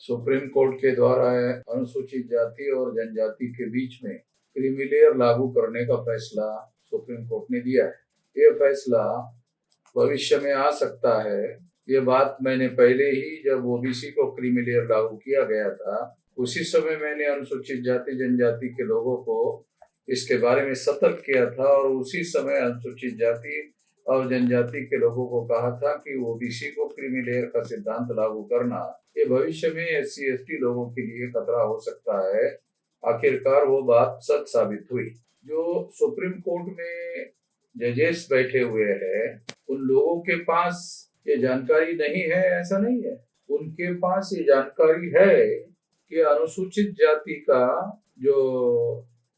Supreme court के द्वारा अनुसूचित जाति और जनजाति के बीच में क्रीमी लेयर लागू करने का फैसला सुप्रीम कोर्ट ने दिया है। ये फैसला भविष्य में आ सकता है। ये बात मैंने पहले ही जब ओबीसी को क्रीमी लेयर लागू किया गया था, उसी समय मैंने अनुसूचित जाति जनजाति के लोगों को इसके बारे में सतर्क किया था और उसी समय अनुसूचित जाति और जनजाति के लोगों को कहा था कि ओबीसी को क्रीमी लेयर का सिद्धांत लागू करना ये भविष्य में SC ST लोगों के लिए खतरा हो सकता है। आखिरकार वो बात सच साबित हुई। जो सुप्रीम कोर्ट में जजेस बैठे हुए हैं, उन लोगों के पास ये जानकारी नहीं है ऐसा नहीं है। उनके पास ये जानकारी है कि अनुसूचित जाति का जो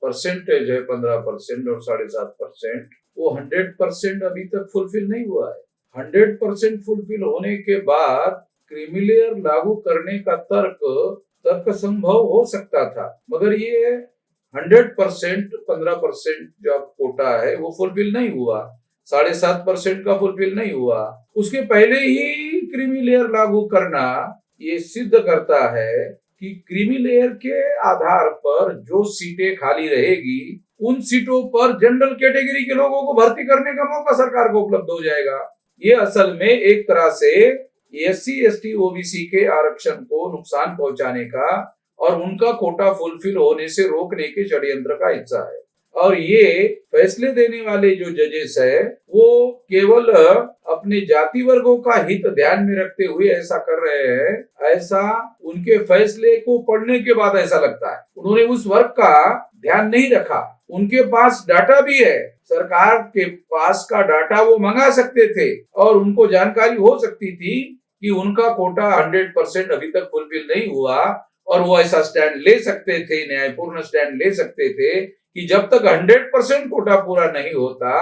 परसेंटेज है 15% और 7.5%, वो 100% अभी तक फुलफिल नहीं हुआ है। 100% फुलफिल होने के बाद क्रीमी लेयर लागू करने का तर्क संभव हो सकता था, मगर ये 100% 15% जो कोटा है वो फुलफिल नहीं हुआ, 7.5% का फुलफिल नहीं हुआ। उसके पहले ही क्रीमी लेयर लागू करना ये सिद्ध करता है कि क्रीमी लेयर के आधार पर जो सीटें खाली रहेगी उन सीटों पर जनरल कैटेगरी के लोगों को भर्ती करने का मौका सरकार को उपलब्ध हो जाएगा। ये असल में एक तरह से SC ST OBC के आरक्षण को नुकसान पहुंचाने का और उनका कोटा फुलफिल होने से रोकने के षड्यंत्र का हिस्सा है। और ये फैसले देने वाले जो जजेस है वो केवल अपने जाति वर्गों का हित ध्यान में रखते हुए ऐसा कर रहे हैं, ऐसा उनके फैसले को पढ़ने के बाद ऐसा लगता है। उन्होंने उस वर्ग का ध्यान नहीं रखा। उनके पास डाटा भी है, सरकार के पास का डाटा वो मंगा सकते थे और उनको जानकारी हो सकती थी कि उनका कोटा 100% अभी तक फुलफिल नहीं हुआ और वो ऐसा स्टैंड ले सकते थे, न्यायपूर्ण स्टैंड ले सकते थे कि जब तक 100% कोटा पूरा नहीं होता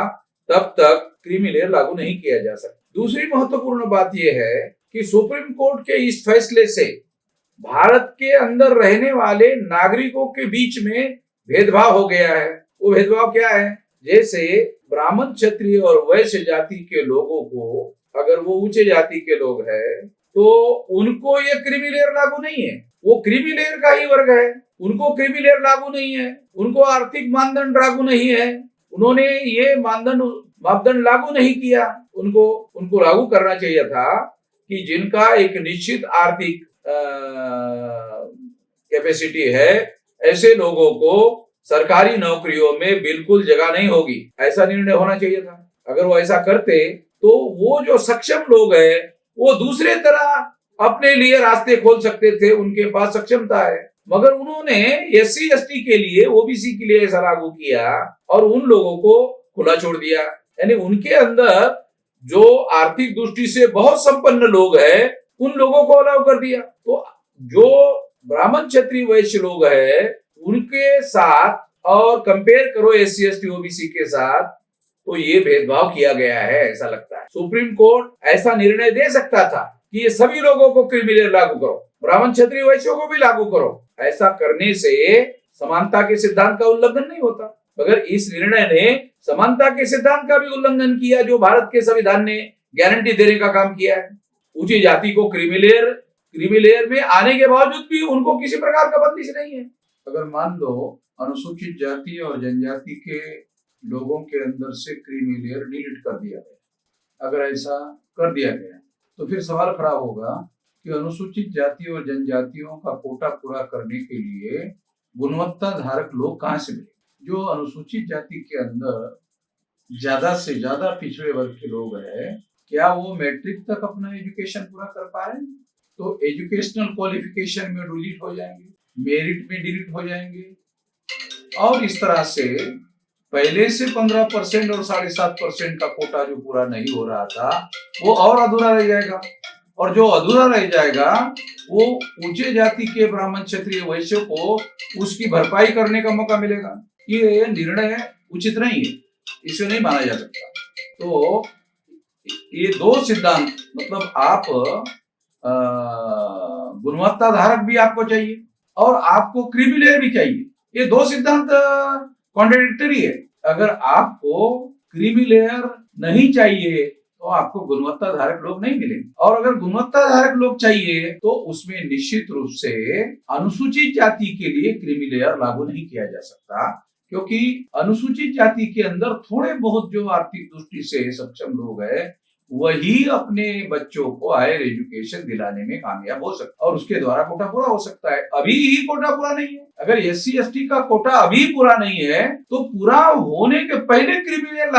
तब तक क्रीमी लेयर लागू नहीं किया जा सकता। दूसरी महत्वपूर्ण बात यह है कि सुप्रीम कोर्ट के इस फैसले से भारत के अंदर रहने वाले नागरिकों के बीच में भेदभाव हो गया है। वो भेदभाव क्या है? जैसे ब्राह्मण, क्षत्रिय और वैश्य जाति के लोगों को, अगर वो ऊंचे जाति के लोग हैं तो उनको ये क्रीमी लेयर लागू नहीं है, वो क्रीमी लेयर का ही वर्ग है, उनको क्रीमी लेयर लागू नहीं है, उनको आर्थिक मानदंड लागू नहीं है, उन्होंने ये मापदंड लागू नहीं किया। उनको लागू करना चाहिए था कि जिनका एक निश्चित आर्थिक कैपेसिटी है, ऐसे लोगों को सरकारी नौकरियों में बिल्कुल जगह नहीं होगी, ऐसा निर्णय होना चाहिए था। अगर वो ऐसा करते तो वो जो सक्षम लोग हैं वो दूसरे तरह अपने लिए रास्ते खोल सकते थे, उनके पास सक्षमता है। मगर उन्होंने SC ST के लिए, OBC के लिए ऐसा लागू किया और उन लोगों को खुला छोड़ दिया। यानी उनके अंदर जो आर्थिक दृष्टि से बहुत संपन्न लोग हैं उन लोगों को अलाउ कर दिया। तो जो ब्राह्मण, क्षत्रिय, वैश्य लोग हैं उनके साथ और कंपेयर करो SC ST OBC के साथ, तो ये भेदभाव किया गया है ऐसा लगता है। सुप्रीम कोर्ट ऐसा निर्णय दे सकता था कि ये सभी लोगों को क्रीमी लेयर लागू करो, ब्राह्मण, क्षत्रिय, वैश्यों को भी लागू करो। ऐसा करने से समानता के सिद्धांत का उल्लंघन नहीं होता, मगर इस निर्णय ने समानता के सिद्धांत का भी उल्लंघन किया जो भारत के संविधान ने गारंटी देने का काम किया है। ऊंची जाति को क्रीमी लेयर में आने के बावजूद भी उनको किसी प्रकार का बंदिश नहीं है। अगर मान लो अनुसूचित जाति और जनजाति के लोगों के अंदर से क्रीमी लेयर डिलीट कर दिया गया, अगर ऐसा कर दिया गया तो फिर सवाल खड़ा होगा कि अनुसूचित जाति और जनजातियों का कोटा पूरा करने के लिए गुणवत्ता धारक लोग कहां से मिले? जो अनुसूचित जाति के अंदर ज्यादा से ज्यादा पिछड़े वर्ग के लोग हैं, क्या वो मैट्रिक तक अपना एजुकेशन पूरा कर पा रहे हैं? तो एजुकेशनल क्वालिफिकेशन में डिलीट हो जाएंगे, मेरिट में डिलीट हो जाएंगे और इस तरह से पहले से 15% और 7.5% का कोटा जो पूरा नहीं हो रहा था वो और अधूरा रह जाएगा, और जो अधूरा रह जाएगा वो ऊंचे जाति के ब्राह्मण, क्षत्रिय, वैश्य को उसकी भरपाई करने का मौका मिलेगा। ये निर्णय उचित नहीं है, इसे नहीं माना जा सकता। तो ये दो सिद्धांत, मतलब आप गुणवत्ता धारक भी आपको चाहिए और आपको क्रीमी लेयर भी चाहिए, ये दो सिद्धांत कॉन्ट्राडिक्टरी है। अगर आपको क्रीमी लेयर नहीं चाहिए तो आपको गुणवत्ताधारक लोग नहीं मिलेंगे। और अगर गुणवत्ताधारक लोग चाहिए तो उसमें निश्चित रूप से अनुसूचित जाति के लिए क्रीमी लेयर लागू नहीं किया जा सकता, क्योंकि अनुसूचित जाति के अंदर थोड़े बहुत जो आर्थिक दृष्टि से सक्षम लोग हैं वही अपने बच्चों को हायर एजुकेशन दिलाने में कामयाब हो सकता है और उसके द्वारा कोटा पूरा हो सकता है। अभी ही कोटा पूरा नहीं है। अगर SC ST का कोटा अभी पूरा नहीं है तो पूरा होने के पहले क्रीमी लेयर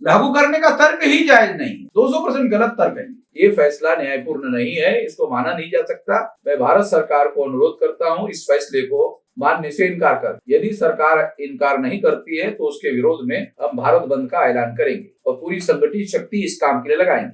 लागू करने का तर्क ही जायज नहीं। 200% गलत तर्क है। ये फैसला न्यायपूर्ण नहीं है, इसको माना नहीं जा सकता। मैं भारत सरकार को अनुरोध करता हूं इस फैसले को मानने से इनकार कर। यदि सरकार इनकार नहीं करती है तो उसके विरोध में हम भारत बंद का ऐलान करेंगे और पूरी संगठित शक्ति इस काम के लिए लगाएंगे।